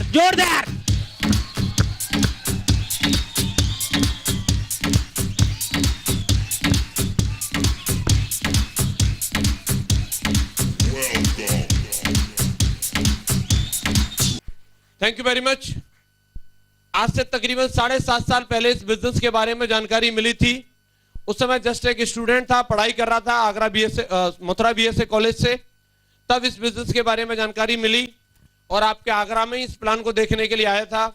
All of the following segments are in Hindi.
जोरदार। Thank you very much. आज से तकरीबन 7.5 साल पहले इस बिजनेस के बारे में जानकारी मिली थी। उस समय जस्ट एक स्टूडेंट था, पढ़ाई कर रहा था आगरा मथुरा बीएसए कॉलेज से। तब इस बिजनेस के बारे में जानकारी मिली और आपके आगरा में इस प्लान को देखने के लिए आया था।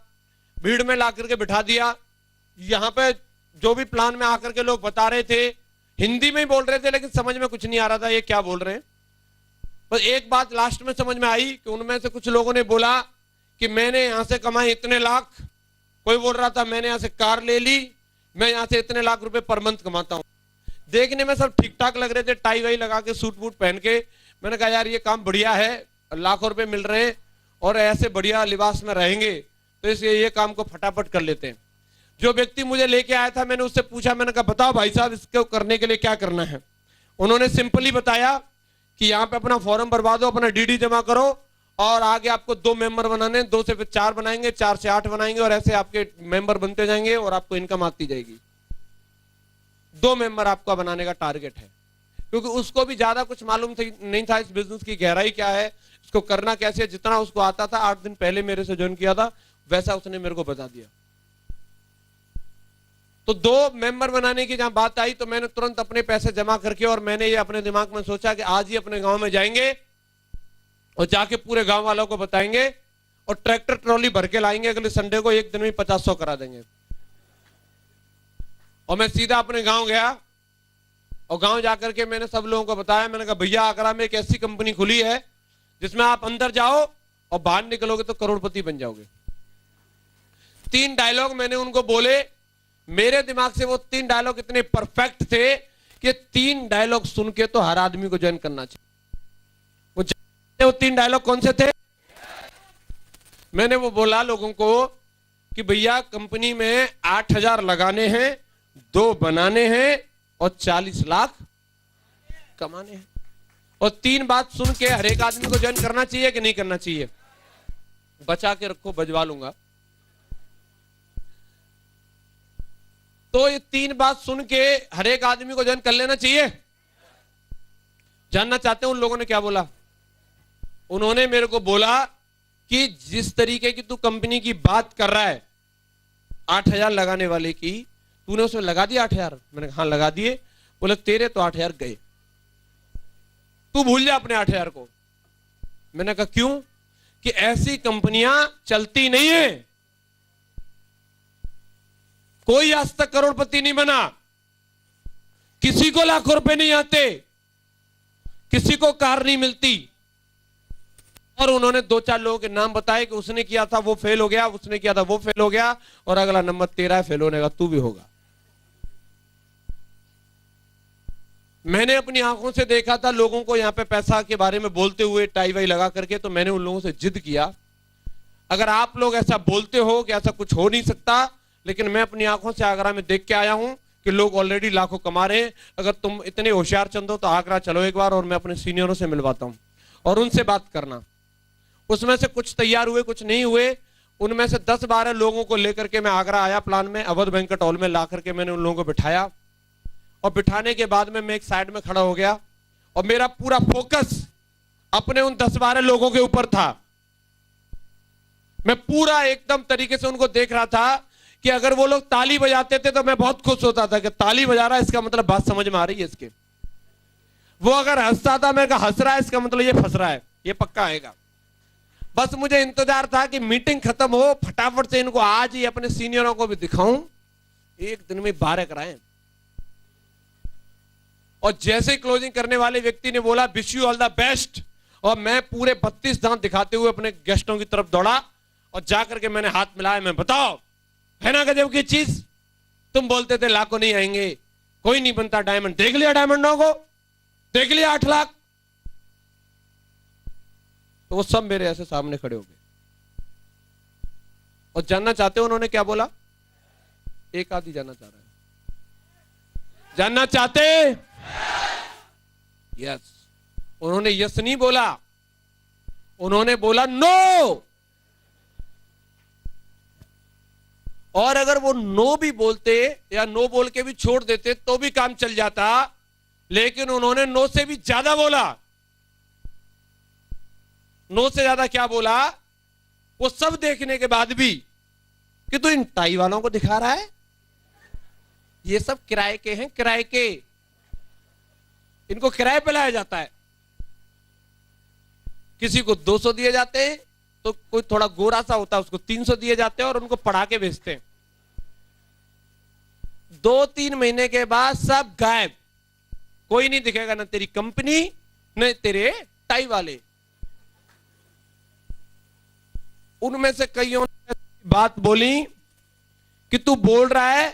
भीड़ में ला करके बिठा दिया। यहाँ पे जो भी प्लान में आकर के लोग बता रहे थे, हिंदी में ही बोल रहे थे, लेकिन समझ में कुछ नहीं आ रहा था ये क्या बोल रहे हैं। पर एक बात लास्ट में समझ में आई कि उनमें से कुछ लोगों ने बोला कि मैंने यहां से कमाए इतने लाख। कोई बोल रहा था मैंने यहां से कार ले ली, मैं यहां से इतने लाख रुपए पर मंथ कमाता हूं। देखने में सब ठीक ठाक लग रहे थे, टाई वाई लगा के, सूट बूट पहन के। मैंने कहा यार ये काम बढ़िया है, लाखों रुपए मिल रहे हैं और ऐसे बढ़िया लिबास में रहेंगे, तो इसलिए ये काम को फटाफट कर लेते हैं। जो व्यक्ति मुझे लेके आया था, मैंने उससे पूछा, मैंने कहा बताओ भाई साहब इसको करने के लिए क्या करना है। उन्होंने सिंपली बताया कि यहाँ पे अपना फॉर्म भरवा दो, अपना डीडी जमा करो और आगे आपको 2 मेंबर बनाने, 2 से फिर 4 बनाएंगे, 4 से 8 बनाएंगे और ऐसे आपके मेंबर बनते जाएंगे और आपको इनकम आती जाएगी। 2 मेंबर आपका बनाने का टारगेट है, क्योंकि उसको भी ज्यादा कुछ मालूम नहीं था इस बिजनेस की गहराई क्या है, इसको करना कैसे। जितना उसको आता था, 8 दिन पहले मेरे से ज्वाइन किया था, वैसा उसने मेरे को बता दिया। तो 2 मेंबर बनाने की जहां बात आई तो मैंने तुरंत अपने पैसे जमा करके और मैंने ये अपने दिमाग में सोचा कि आज ही अपने गांव में जाएंगे और जाके पूरे गांव वालों को बताएंगे और ट्रैक्टर ट्रॉली भर के लाएंगे। अगले संडे को एक दिन में 50-100 करा देंगे। और मैं सीधा अपने गांव गया और गांव जाकर के मैंने सब लोगों को बताया। मैंने कहा भैया आगरा में एक ऐसी कंपनी खुली है जिसमें आप अंदर जाओ और बाहर निकलोगे तो करोड़पति बन जाओगे। 3 डायलॉग मैंने उनको बोले। मेरे दिमाग से वो 3 डायलॉग इतने परफेक्ट थे कि 3 डायलॉग सुन के तो हर आदमी को ज्वाइन करना चाहिए। वो 3 डायलॉग कौन से थे? मैंने वो बोला लोगों को कि भैया कंपनी में 8,000 लगाने हैं, 2 बनाने हैं और 40 लाख कमाने हैं। और 3 बात सुन के हर एक आदमी को ज्वाइन करना चाहिए कि नहीं करना चाहिए? बचा के रखो, बजवा लूंगा। तो ये 3 बात सुन के हर एक आदमी को ज्वाइन कर लेना चाहिए। जानना चाहते हैं उन लोगों ने क्या बोला? उन्होंने मेरे को बोला कि जिस तरीके की तू कंपनी की बात कर रहा है, 8,000 लगाने वाले की, तूने उसमें लगा दिया 8,000? मैंने कहा हाँ लगा दिए। बोले तेरे तो 8,000 गए, तू भूल जा अपने 8,000 को। मैंने कहा क्यों? कि ऐसी कंपनियां चलती नहीं है। कोई आज तक करोड़पति नहीं बना, किसी को लाखों रुपए नहीं आते, किसी को कार नहीं मिलती। और उन्होंने 2-4 लोगों के नाम बताए कि उसने किया था वो फेल हो गया, उसने किया था वो फेल हो गया और अगला नंबर तेरा है फेल होने का, तू भी होगा। मैंने अपनी आंखों से देखा था लोगों को यहां पे पैसा के बारे में बोलते हुए टाई वाई लगा करके। तो मैंने उन लोगों से जिद किया, अगर आप लोग ऐसा बोलते हो कि ऐसा कुछ हो नहीं सकता, लेकिन मैं अपनी आंखों से आगरा में देख के आया हूं कि लोग ऑलरेडी लाखों कमा रहे हैं। अगर तुम इतने होशियार चंद हो तो आगरा चलो एक बार और मैं अपने सीनियरों से मिलवाता हूं और उनसे बात करना। उसमें से कुछ तैयार हुए, कुछ नहीं हुए। उनमें से 10-12 लोगों को लेकर के मैं आगरा आया। प्लान में अवध बैंक्वेट हॉल में ला करके मैंने उन लोगों को बिठाया और बिठाने के बाद में मैं एक साइड में खड़ा हो गया और मेरा पूरा फोकस अपने उन 10-12 लोगों के ऊपर था। मैं पूरा एकदम तरीके से उनको देख रहा था कि अगर वो लोग ताली बजाते थे तो मैं बहुत खुश होता था कि ताली बजा रहा है, इसका मतलब बात समझ में आ रही है इसके। वो अगर हंसता था, मैं हंस रहा है, इसका मतलब ये फंस रहा है, ये पक्का आएगा। बस मुझे इंतजार था कि मीटिंग खत्म हो, फटाफट से इनको आज ही अपने सीनियरों को भी दिखाऊं, एक दिन में 12 कराएं। और जैसे ही क्लोजिंग करने वाले व्यक्ति ने बोला wish you all the best, और मैं पूरे 32 दांत दिखाते हुए अपने गेस्टों की तरफ दौड़ा और जाकर के मैंने हाथ मिलाया। मैं बताओ है ना गजब की चीज? तुम बोलते थे लाखों नहीं आएंगे, कोई नहीं बनता डायमंड, देख लिया डायमंडों को, देख लिया 8 लाख। तो वो सब मेरे ऐसे सामने खड़े हो गए और जानना चाहते हो उन्होंने क्या बोला? एक आदमी जानना चाह रहा है। जानना चाहते? यस। उन्होंने यस नहीं बोला, उन्होंने बोला नो। और अगर वो नो भी बोलते या नो बोल के भी छोड़ देते तो भी काम चल जाता, लेकिन उन्होंने नो से भी ज्यादा बोला। नो से ज्यादा क्या बोला? वो सब देखने के बाद भी कि तू इन टाई वालों को दिखा रहा है, ये सब किराए के हैं, किराए के, इनको किराए पे लाया जाता है। किसी को 200 दिए जाते हैं, तो कोई थोड़ा गोरा सा होता है उसको 300 दिए जाते हैं और उनको पढ़ा के भेजते हैं। 2-3 महीने के बाद सब गायब, कोई नहीं दिखेगा, ना तेरी कंपनी न तेरे टाई वाले। उनमें से कईयों ने बात बोली कि तू बोल रहा है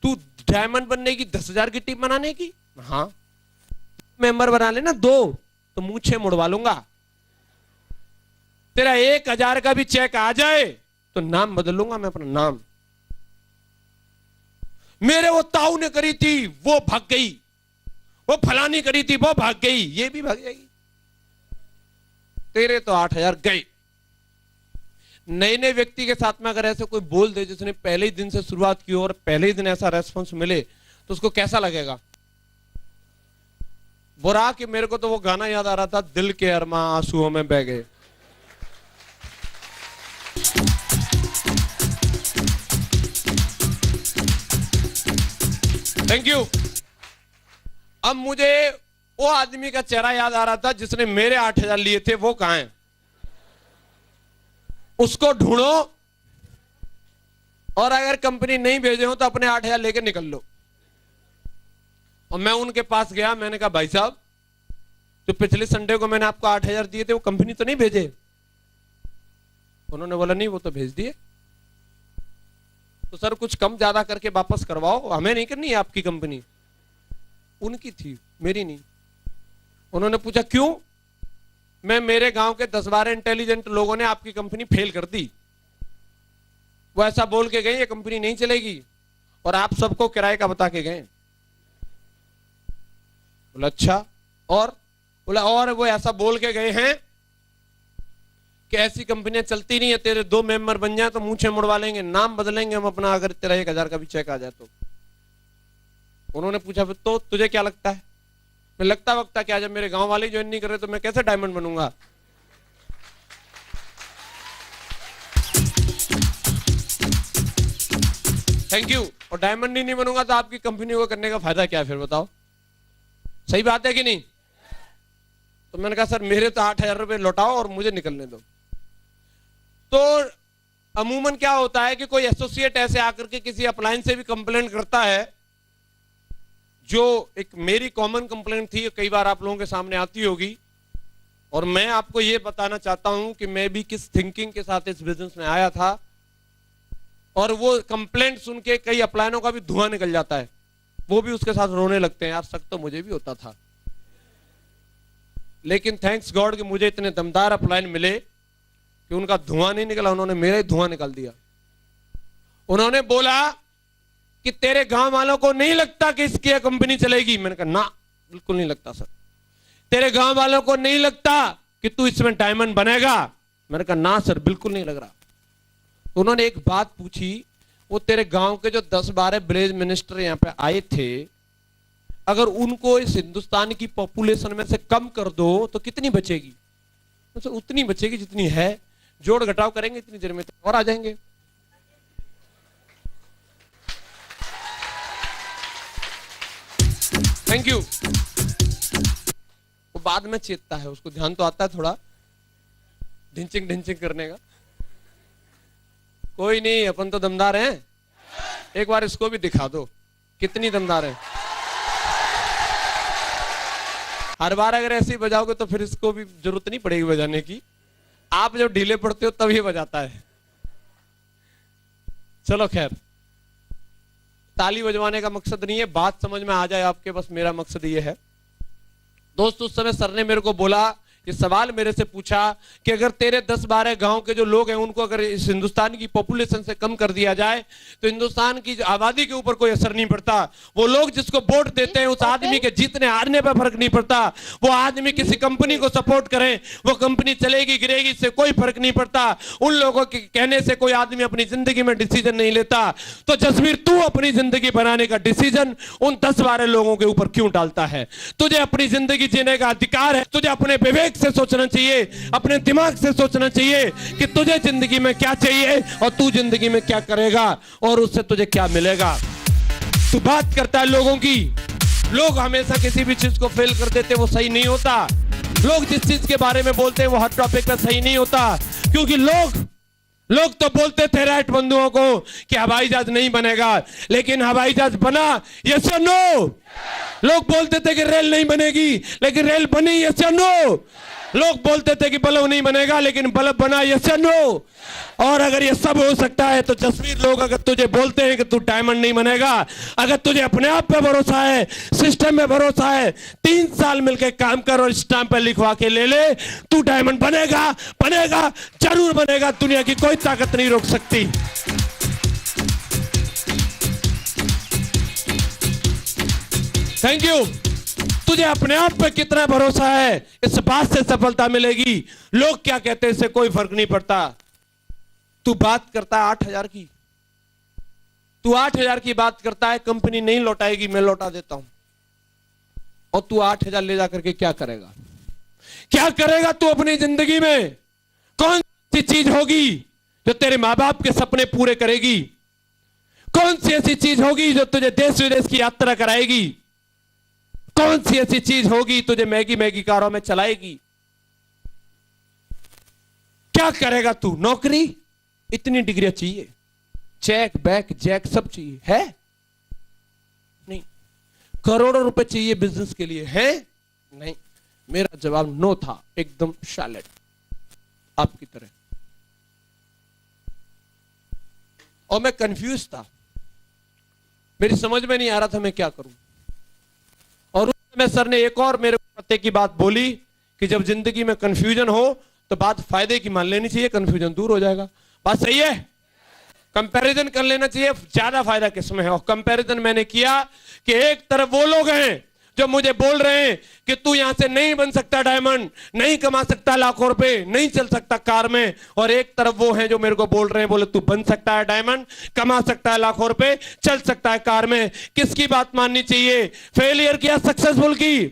तू डायमंड बनने की 10,000 की टीम बनाने की, हाँ मेंबर बना लेना 2 तो मूछे मुड़वा लूंगा। तेरा 1,000 का भी चेक आ जाए तो नाम बदल लूंगा मैं अपना नाम। मेरे वो ताऊ ने करी थी वो भाग गई, वो फलानी करी थी वो भाग गई, ये भी भाग जाएगी। तेरे तो 8,000 गए। नए नए व्यक्ति के साथ में अगर ऐसे कोई बोल दे जिसने पहले ही दिन से शुरुआत की और पहले ही दिन ऐसा रेस्पॉन्स मिले तो उसको कैसा लगेगा? बुरा कि मेरे को तो वो गाना याद आ रहा था, दिल के अरमा आंसुओं में बह गए। Thank you. अब मुझे वो आदमी का चेहरा याद आ रहा था जिसने मेरे 8,000 लिए थे, वो कहां है? उसको ढूंढो और अगर कंपनी नहीं भेजे हो तो अपने 8,000 लेकर निकल लो। और मैं उनके पास गया, मैंने कहा भाई साहब जो पिछले संडे को मैंने आपको 8,000 दिए थे वो कंपनी तो नहीं भेजे? उन्होंने बोला नहीं वो तो भेज दिए। तो सर कुछ कम ज्यादा करके वापस करवाओ, हमें नहीं करनी है आपकी कंपनी। उनकी थी, मेरी नहीं। उन्होंने पूछा क्यों? मैं मेरे गांव के 10-12 इंटेलिजेंट लोगों ने आपकी कंपनी फेल कर दी, वो ऐसा बोल के गए ये कंपनी नहीं चलेगी और आप सबको किराए का बता के गए। बोला अच्छा, और बोला और वो ऐसा बोल के गए हैं कि ऐसी कंपनियां चलती नहीं है, तेरे 2 मेंबर बन जाए तो मूछे मुड़वा लेंगे, नाम बदलेंगे हम अपना अगर तेरा 1,000 का भी चेक आ जाए तो। उन्होंने पूछा तो तुझे क्या लगता है? मैं लगता वक्ता क्या, जब मेरे गांव वाले ज्वाइन नहीं कर रहे तो मैं कैसे डायमंड बनूंगा? Thank you. और डायमंड ही नहीं बनूंगा तो आपकी कंपनी को करने का फायदा क्या फिर बताओ? सही बात है कि नहीं? तो मैंने कहा सर मेरे तो 8,000 रुपए लौटाओ और मुझे निकलने दो। तो अमूमन क्या होता है कि कोई एसोसिएट ऐसे आकर के किसी अप्लायंस से भी कंप्लेन करता है, जो एक मेरी कॉमन कंप्लेंट थी, कई बार आप लोगों के सामने आती होगी। और मैं आपको यह बताना चाहता हूं कि मैं भी किस थिंकिंग के साथ इस बिजनेस में आया था, और वो कंप्लेंट सुन के कई अप्लायनों का भी धुआं निकल जाता है, वो भी उसके साथ रोने लगते हैं, यार शक तो मुझे भी होता था। लेकिन थैंक्स गॉड कि मुझे इतने दमदार अप्लायन मिले कि उनका धुआं नहीं निकला, उन्होंने मेरा ही धुआं निकाल दिया। उन्होंने बोला कि तेरे गांव वालों को नहीं लगता कि इसकी कंपनी चलेगी? मैंने कहा ना बिल्कुल नहीं लगता सर। तेरे गांव वालों को नहीं लगता कि तू इसमें डायमंड बनेगा? मैंने कहा ना सर बिल्कुल नहीं लग रहा। तो उन्होंने एक बात पूछी, वो तेरे गांव के जो 10-12 विलेज मिनिस्टर यहाँ पे आए थे, अगर उनको इस हिंदुस्तान की पॉपुलेशन में से कम कर दो तो कितनी बचेगी? तो उतनी बचेगी जितनी है, जोड़ घटाव करेंगे इतनी देर में तो और आ जाएंगे। Thank you. वो बाद में चेतता है, उसको ध्यान तो आता है थोड़ा ढिंचिंग ढिंचिंग करने का। कोई नहीं, अपन तो दमदार हैं, एक बार इसको भी दिखा दो कितनी दमदार है। हर बार अगर ऐसे ही बजाओगे तो फिर इसको भी जरूरत नहीं पड़ेगी बजाने की, आप जब ढीले पड़ते हो तब ये बजाता है। चलो खैर, ताली बजवाने का मकसद नहीं है, बात समझ में आ जाए आपके, बस मेरा मकसद ये है। दोस्त उस समय सर ने मेरे को बोला ये सवाल मेरे से पूछा कि अगर तेरे 10-12 गांव के जो लोग हैं उनको अगर इस हिंदुस्तान की पॉपुलेशन से कम कर दिया जाए तो हिंदुस्तान की आबादी के ऊपर कोई असर नहीं पड़ता। वो लोग जिसको वोट देते हैं उस आदमी के जीतने हारने पर फर्क नहीं पड़ता। वो आदमी किसी कंपनी को सपोर्ट करें, वो कंपनी चलेगी गिरेगी इससे कोई फर्क नहीं पड़ता। उन लोगों के कहने से कोई आदमी अपनी जिंदगी में डिसीजन नहीं लेता। तो जसवीर तू अपनी जिंदगी बनाने का डिसीजन उन 10-12 लोगों के ऊपर क्यों डालता है? तुझे अपनी जिंदगी जीने का अधिकार है। तुझे अपने विवेक से सोचना चाहिए, अपने दिमाग से सोचना चाहिए कि तुझे जिंदगी में क्या चाहिए और तू जिंदगी में क्या करेगा और उससे तुझे क्या मिलेगा। तू बात करता है लोगों की, लोग हमेशा किसी भी चीज को फेल कर देते, वो सही नहीं होता। लोग जिस चीज के बारे में बोलते हैं वो हर टॉपिक पे सही नहीं होता, क्योंकि लोग तो बोलते थे राइट बंधुओं को कि हवाई जहाज नहीं बनेगा, लेकिन हवाई जहाज बना, यस या नो? लोग बोलते थे कि रेल नहीं बनेगी, लेकिन रेल बनी, यस या नो? लोग बोलते थे कि बल्ब नहीं बनेगा, लेकिन बल्ब बना, यस या नो? और अगर ये सब हो सकता है तो जसवीर, लोग अगर तुझे बोलते हैं कि तू डायमंड नहीं बनेगा, अगर तुझे अपने आप पे भरोसा है, सिस्टम में भरोसा है, 3 साल मिलकर काम कर और स्टैंप पे लिखवा के ले ले, तू डायमंड बनेगा, बनेगा, जरूर बनेगा। दुनिया की कोई ताकत नहीं रोक सकती। Thank you. तुझे अपने आप पे कितना भरोसा है, इस बात से सफलता मिलेगी। लोग क्या कहते हैं इससे कोई फर्क नहीं पड़ता। तू बात करता है 8,000 की, तू 8,000 की बात करता है, कंपनी नहीं लौटाएगी, मैं लौटा देता हूं। और तू 8,000 ले जाकर के क्या करेगा? क्या करेगा तू अपनी जिंदगी में? कौन सी चीज होगी जो तेरे मां बाप के सपने पूरे करेगी? कौन सी ऐसी चीज होगी जो तुझे देश विदेश की यात्रा कराएगी? कौन सी ऐसी चीज होगी तुझे मैगी कारों में चलाएगी? क्या करेगा तू? नौकरी? इतनी डिग्रियां चाहिए, चेक बैक जैक सब चाहिए, है नहीं? करोड़ों रुपए चाहिए बिजनेस के लिए, है नहीं? मेरा जवाब नो था, एकदम शालेट, आपकी तरह। और मैं कंफ्यूज था, मेरी समझ में नहीं आ रहा था मैं क्या करूं। और उस समय सर ने एक और मेरे पते की बात बोली कि जब जिंदगी में कंफ्यूजन हो तो बात फायदे की मान लेनी चाहिए, कंफ्यूजन दूर हो जाएगा। बात सही है? कंपैरिजन कर लेना चाहिए, ज्यादा फायदा किसमें है। और कंपैरिजन मैंने किया कि एक तरफ वो लोग हैं जो मुझे बोल रहे हैं कि तू यहां से नहीं बन सकता डायमंड, नहीं कमा सकता लाखों रुपए, नहीं चल सकता कार में, और एक तरफ वो हैं जो मेरे को बोल रहे हैं, बोले तू बन सकता है डायमंड, कमा सकता है लाखों रुपए, चल सकता है कार में। किसकी बात माननी चाहिए? फेलियर किया सक्सेसफुल की?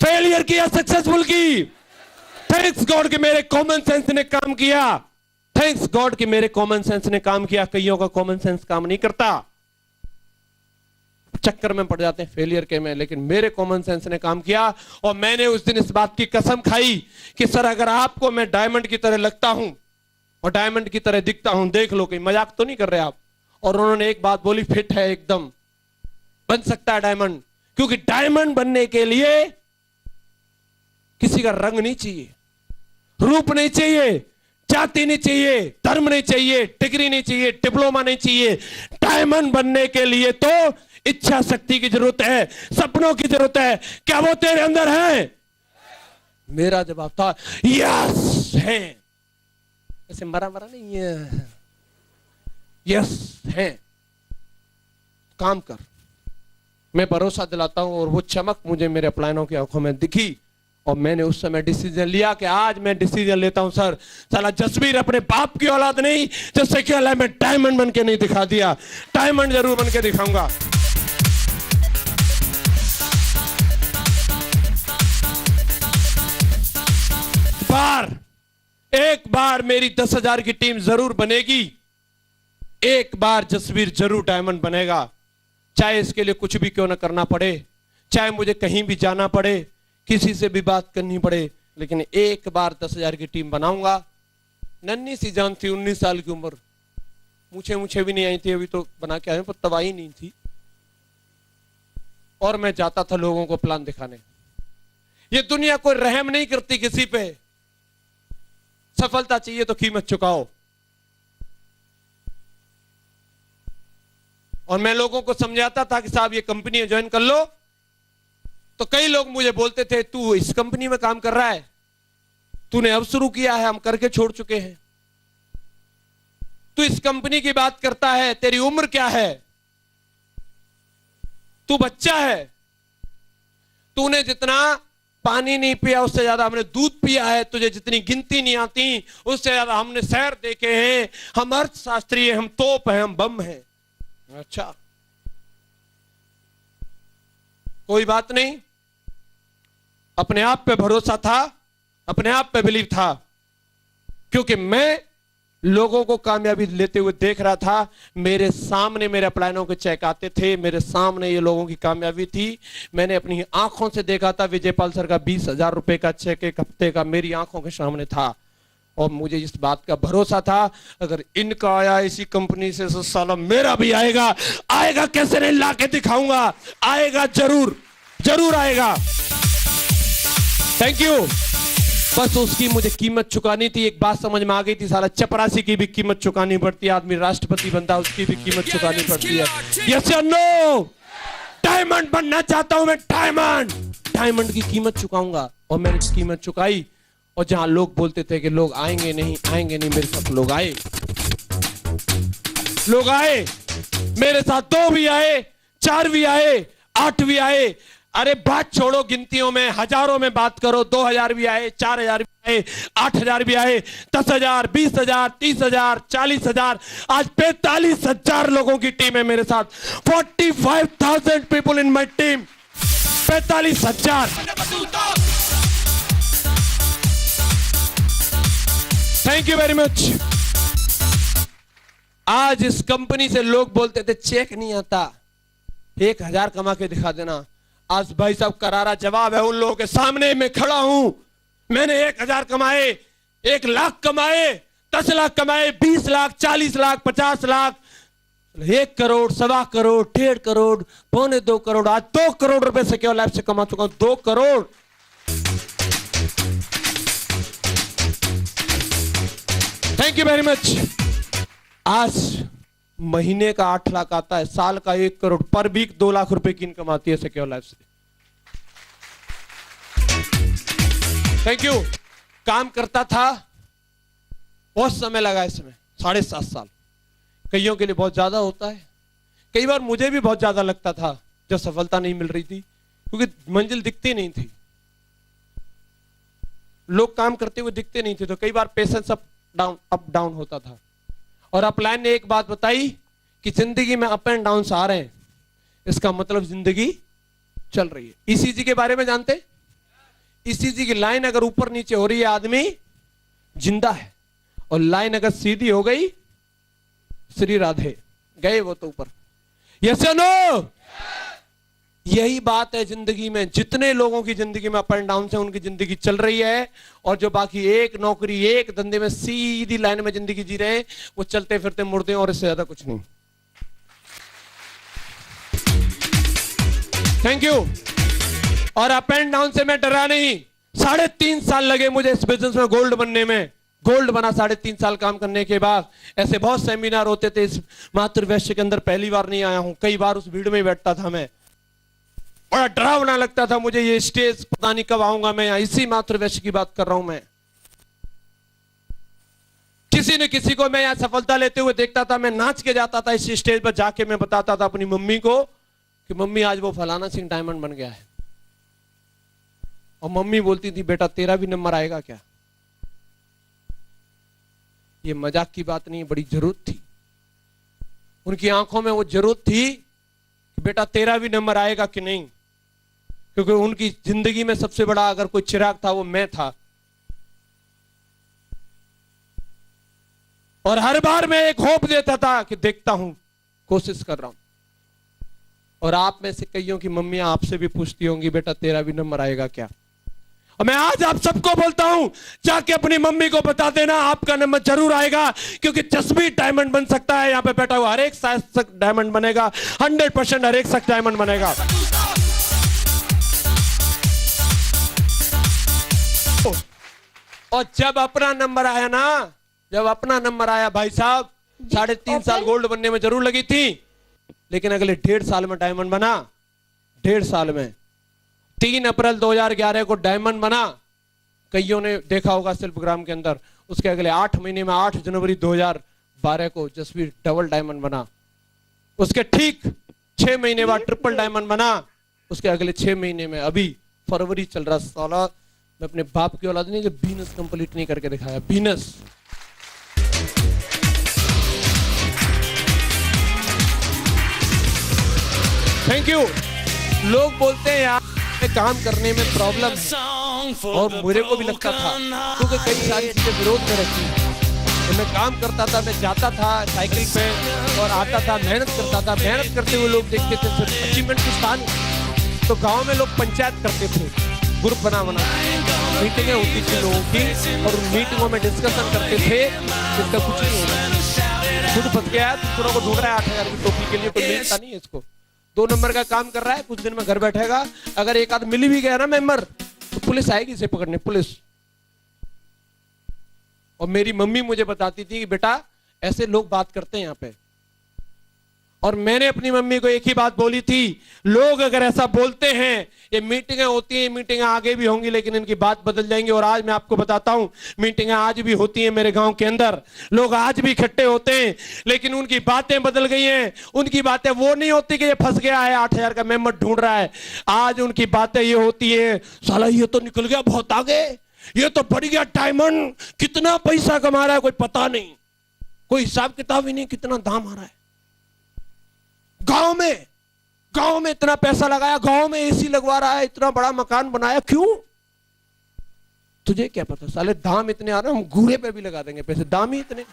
फेलियर किया सक्सेसफुल की? थैंक्स गॉड कि मेरे कॉमन सेंस ने काम किया। थैंक्स गॉड कि मेरे कॉमन सेंस ने काम किया। कईयों का कॉमन सेंस काम नहीं करता, चक्कर में पड़ जाते हैं फेलियर के में, लेकिन मेरे कॉमन सेंस ने काम किया। और मैंने उस दिन इस बात की कसम खाई कि सर अगर आपको मैं डायमंड की तरह लगता हूं और डायमंड की तरह दिखता हूं, देख लो, कहीं मजाक तो नहीं कर रहे आप। और उन्होंने एक बात बोली, फिट है एकदम, बन सकता है डायमंड। क्योंकि डायमंड बनने के लिए किसी का रंग नहीं चाहिए, रूप नहीं चाहिए, जाति नहीं चाहिए, धर्म नहीं चाहिए, डिग्री नहीं चाहिए, डिप्लोमा नहीं चाहिए। डायमंड बनने के लिए तो इच्छा शक्ति की जरूरत है, सपनों की जरूरत है। क्या वो तेरे अंदर है? मेरा जवाब था यस है। ऐसे मरा नहीं है, यस है। काम कर, मैं भरोसा दिलाता हूं। और वो चमक मुझे मेरे अपलायनों की आंखों में दिखी और मैंने उस समय डिसीजन लिया कि आज मैं डिसीजन लेता हूं सर, साला जसवीर अपने बाप की औलाद नहीं, जिससे क्या है, मैं डायमंड बन के नहीं दिखा दिया, डायमंड जरूर बन के दिखाऊंगा। एक बार मेरी 10,000 की टीम जरूर बनेगी, एक बार जसवीर जरूर डायमंड बनेगा, चाहे इसके लिए कुछ भी क्यों ना करना पड़े, चाहे मुझे कहीं भी जाना पड़े, किसी से भी बात करनी पड़े, लेकिन एक बार 10,000 की टीम बनाऊंगा। नन्ही सी जान थी, 19 साल की उम्र, मुझे भी नहीं आई थी, अभी तो बना के आए, पर तबाही नहीं थी। और मैं जाता था लोगों को प्लान दिखाने। ये दुनिया कोई रहम नहीं करती किसी पे, सफलता चाहिए तो कीमत चुकाओ। और मैं लोगों को समझाता था कि साहब ये कंपनी ज्वाइन कर लो, तो कई लोग मुझे बोलते थे, तू इस कंपनी में काम कर रहा है, तूने अब शुरू किया है, हम करके छोड़ चुके हैं। तू इस कंपनी की बात करता है, तेरी उम्र क्या है, तू बच्चा है, तूने जितना पानी नहीं पिया उससे ज्यादा हमने दूध पिया है, तुझे जितनी गिनती नहीं आती उससे ज्यादा हमने शहर देखे हैं, हम अर्थशास्त्री हैं, हम तोप हैं, हम बम हैं। अच्छा, कोई बात नहीं, अपने आप पे भरोसा था, अपने आप पे बिलीव था, क्योंकि मैं लोगों को कामयाबी लेते हुए देख रहा था। मेरे सामने मेरे अपलाइनों के चेक आते थे, मेरे सामने ये लोगों की कामयाबी थी। मैंने अपनी आंखों से देखा था, विजयपाल सर का 20,000 रुपए का चेक एक हफ्ते का मेरी आंखों के सामने था, और मुझे इस बात का भरोसा था, अगर इनका आया इसी कंपनी से तो साला मेरा भी आएगा। आएगा कैसे नहीं, ला के दिखाऊंगा, आएगा जरूर, जरूर आएगा। Thank you. बस उसकी मुझे कीमत चुकानी थी। एक बात समझ में आ गई थी, साला चपरासी की भी कीमत चुकानी पड़ती है, आदमी राष्ट्रपति बनता है उसकी भी कीमत चुकानी पड़ती है। यस या नो? डायमंड बनना चाहता हूं मैं, डायमंड, डायमंड की कीमत चुकाऊंगा, और मैंने कीमत चुकाई। और जहां लोग बोलते थे कि लोग आएंगे नहीं आएंगे नहीं, मेरे साथ लोग आए, लोग आए मेरे साथ। 2 भी आए, 4 भी आए, 8 भी आए। अरे बात छोड़ो गिनतियों में, हजारों में बात करो। 2,000 भी आए, 4,000 भी आए, 8,000 भी आए, 10,000, 20,000, 30,000, 40,000, आज 45,000 लोगों की टीम है मेरे साथ। 45,000 people in my team, 45,000। Thank you very much. आज इस कंपनी से लोग बोलते थे चेक नहीं आता, 1,000 कमा के दिखा देना। आज भाई साहब करारा जवाब है उन लोगों के सामने, मैं खड़ा हूं। मैंने 1,000 कमाए, 1 लाख कमाए, 10 लाख कमाए, 20 लाख, 40 लाख, 50 लाख, 1 करोड़, 1.25 करोड़, 1.5 करोड़, 1.25 करोड़, आज 2 करोड़ रुपए से केवल लाइफ से कमा चुका हूं। 2 crore. Thank you very much. आज महीने का 8 लाख आता है, साल का 1 करोड़, पर वीक 2 लाख रुपए की इनकम आती है सिक्योर लाइफ से। Thank you. काम करता था, बहुत समय लगा इसमें, 7.5 साल। कईयों के लिए बहुत ज्यादा होता है, कई बार मुझे भी बहुत ज्यादा लगता था जब सफलता नहीं मिल रही थी, क्योंकि मंजिल दिखती नहीं थी, लोग काम करते हुए दिखते नहीं थे, तो कई बार पेशेंस अप डाउन होता था। और अपलाइन ने एक बात बताई कि जिंदगी में अप एंड डाउन आ रहे हैं, इसका मतलब जिंदगी चल रही है। ईसीजी के बारे में जानते? ईसीजी की लाइन अगर ऊपर नीचे हो रही है, आदमी जिंदा है, और लाइन अगर सीधी हो गई, श्री राधे, गए वो तो ऊपर। यस या नो? यही बात है जिंदगी में। जितने लोगों की जिंदगी में अप एंड डाउन से, उनकी जिंदगी चल रही है, और जो बाकी एक नौकरी, एक धंधे में सीधी लाइन में जिंदगी जी रहे हैं, वो चलते फिरते मुर्दे, और इससे ज्यादा कुछ नहीं। Thank you. और अप एंड डाउन से मैं डरा नहीं। 3.5 साल लगे मुझे इस बिजनेस में गोल्ड बनने में। गोल्ड बना 3.5 साल काम करने के बाद। ऐसे बहुत सेमिनार होते थे इस मातृवैश्य के अंदर, पहली बार नहीं आया हूं, कई बार उस भीड़ में बैठता था मैं। बड़ा डरावना लगता था मुझे, ये स्टेज पता नहीं कब आऊंगा मैं यहाँ। इसी मातृवैश्य की बात कर रहा हूं मैं। किसी न किसी को मैं यहाँ सफलता लेते हुए देखता था, मैं नाच के जाता था इस स्टेज पर जाके, मैं बताता था अपनी मम्मी को कि मम्मी आज वो फलाना सिंह डायमंड बन गया है। और मम्मी बोलती थी बेटा तेरा भी नंबर आएगा क्या? ये मजाक की बात नहीं है, बड़ी जरूरत थी। उनकी आंखों में वो जरूरत थी कि बेटा तेरा भी नंबर आएगा कि नहीं, क्योंकि उनकी जिंदगी में सबसे बड़ा अगर कोई चिराग था वो मैं था। और हर बार मैं एक होप देता था कि देखता हूं, कोशिश कर रहा हूं। और आप में से कईयों की मम्मियां आपसे भी पूछती होंगी बेटा तेरा भी नंबर आएगा क्या? और मैं आज आप सबको बोलता हूं, जाके अपनी मम्मी को बता देना आपका नंबर जरूर आएगा, क्योंकि जसबी डायमंड बन सकता है। यहां पे बैठा हुआ हर एक शख्स डायमंड बनेगा, 100% हर एक शख्स डायमंड बनेगा। और जब अपना नंबर आया ना, जब अपना नंबर आया भाई साहब, 3.5 साल गोल्ड बनने में जरूर लगी थी, लेकिन अगले 1.5 साल में डायमंड बना। 1.5 साल में 3 अप्रैल 2011 को डायमंड बना, कईयों ने देखा होगा शिल्पग्राम के अंदर। उसके अगले 8 महीने में 8 जनवरी 2012 को जसवीर डबल डायमंड बना। उसके ठीक 6 महीने बाद ट्रिपल डायमंड बना। उसके अगले 6 महीने में अभी फरवरी चल रहा, साला मैं अपने बाप की औलाद नहीं कि बीनस कंप्लीट नहीं करके दिखाया, बीनस। Thank you. लोग बोलते हैं यार काम करने में प्रॉब्लम है, और मुझे को भी लगता था, क्योंकि कई सारी चीजें विरोध में रखी। तो मैं काम करता था, मैं जाता था साइकिल पे और आता था, मेहनत करता था। मेहनत करते हुए लोग देखते थे, सिर्फ अचीवमेंट की स्थान। तो गांव में लोग पंचायत करते थे, ग्रुप बना मीटिंगें होती थी लोगों की, और उन मीटिंगों में डिस्कशन करते थे जिसका कुछ नहीं होगा। खुद फंस गया, दूसरों को ढूंढ रहा है 8,000 की टोपी के लिए, कोई मिलता नहीं है इसको। 2 नंबर का काम कर रहा है, कुछ दिन में घर बैठेगा। अगर एक आध मिल भी गया ना मेंबर, तो पुलिस आएगी इसे पकड़ने, पुलिस। और मेरी मम्मी मुझे बताती थी कि बेटा ऐसे लोग बात करते हैं यहाँ पे। और मैंने अपनी मम्मी को एक ही बात बोली थी, लोग अगर ऐसा बोलते हैं, ये मीटिंगें होती हैं, मीटिंगें आगे भी होंगी, लेकिन इनकी बात बदल जाएंगी। और आज मैं आपको बताता हूं, मीटिंगें आज भी होती हैं मेरे गांव के अंदर, लोग आज भी इकट्ठे होते हैं, लेकिन उनकी बातें बदल गई हैं। उनकी बातें वो नहीं होती कि ये फंस गया है, 8,000 का मेंबर ढूंढ रहा है। आज उनकी बातें ये होती है, साला ये तो निकल गया बहुत आगे, ये तो बढ़ गया डायमंड, कितना पैसा कमा रहा है कोई पता नहीं, कोई हिसाब किताब ही नहीं, कितना दाम आ रहा है। गांव में इतना पैसा लगाया, गांव में एसी लगवा रहा है, इतना बड़ा मकान बनाया, क्यों? तुझे क्या पता, साले दाम इतने आ रहे हैं, हम घूरे पे भी लगा देंगे पैसे, दाम ही इतने।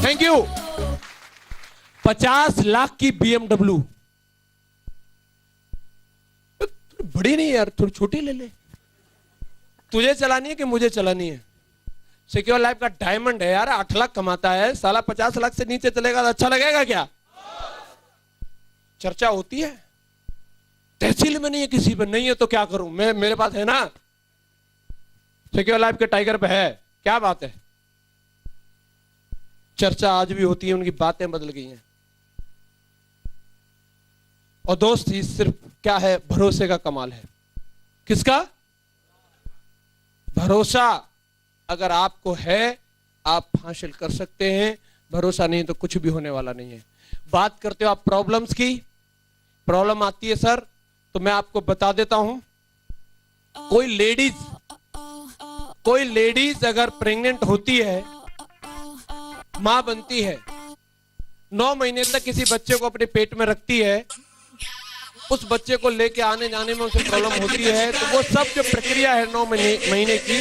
Thank you. 50 लाख की BMW, बड़ी नहीं यार, थोड़ी छोटी ले ले। तुझे चलानी है कि मुझे चलानी है? सिक्योर लाइफ का डायमंड है यार, 8 लाख कमाता है, साला 50 लाख से नीचे चलेगा तो अच्छा लगेगा क्या? चर्चा होती है, तहसील में नहीं है, किसी पर नहीं है, तो क्या करूं मैं? मेरे पास है ना, सिक्योर लाइफ के टाइगर पे है, क्या बात है? चर्चा आज भी होती है, उनकी बातें बदल गई हैं। और दोस्त, ये सिर्फ क्या है, भरोसे का कमाल है। किसका भरोसा? अगर आपको है, आप हासिल कर सकते हैं, भरोसा नहीं तो कुछ भी होने वाला नहीं है। बात करते हो आप प्रॉब्लम्स की, प्रॉब्लम आती है सर, तो मैं आपको बता देता हूं। कोई लेडीज अगर प्रेग्नेंट होती है, मां बनती है, 9 महीने तक किसी बच्चे को अपने पेट में रखती है, उस बच्चे को लेके आने जाने में उसे प्रॉब्लम होती है, तो वो सब जो प्रक्रिया है 9 महीने की,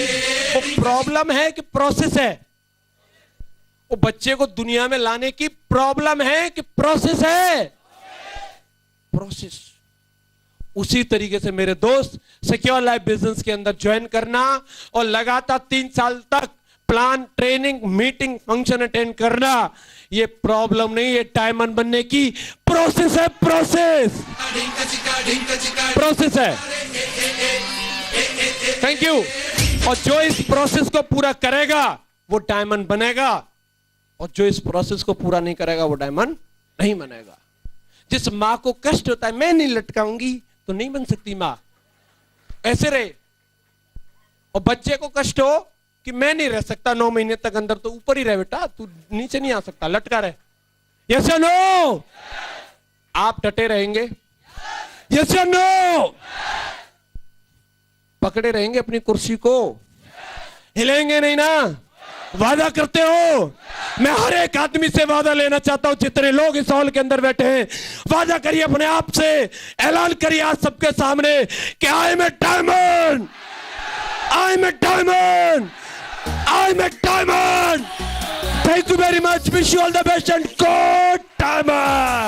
वो प्रॉब्लम है कि प्रोसेस है? वो बच्चे को दुनिया में लाने की प्रॉब्लम है कि प्रोसेस है? प्रोसेस। उसी तरीके से मेरे दोस्त, सिक्योर लाइफ बिजनेस के अंदर ज्वाइन करना और लगातार 3 साल तक plan, training, meeting, function attend करना, ये प्रॉब्लम नहीं, ये डायमंड बनने की प्रोसेस है। प्रोसेस है। Thank you. और जो इस प्रोसेस को पूरा करेगा वो डायमंड बनेगा, और जो इस प्रोसेस को पूरा नहीं करेगा वो डायमंड नहीं बनेगा। जिस मां को कष्ट होता है, मैं नहीं लटकाऊंगी, तो नहीं बन सकती मां, ऐसे रहे। और बच्चे को कष्ट हो कि मैं नहीं रह सकता 9 महीने तक अंदर, तो ऊपर ही रह बेटा, तू नीचे नहीं आ सकता, लटका रहे। यस या नो? आप डटे रहेंगे? यस या नो? पकड़े रहेंगे अपनी कुर्सी को, हिलेंगे नहीं ना? वादा करते हो? मैं हर एक आदमी से वादा लेना चाहता हूं, जितने लोग इस हॉल के अंदर बैठे हैं, वादा करिए अपने आप से, ऐलान करिए आज सबके सामने कि I am a diamond, I am a diamond, I am a diamond. Thank you very much. Wish you all the best and good diamond.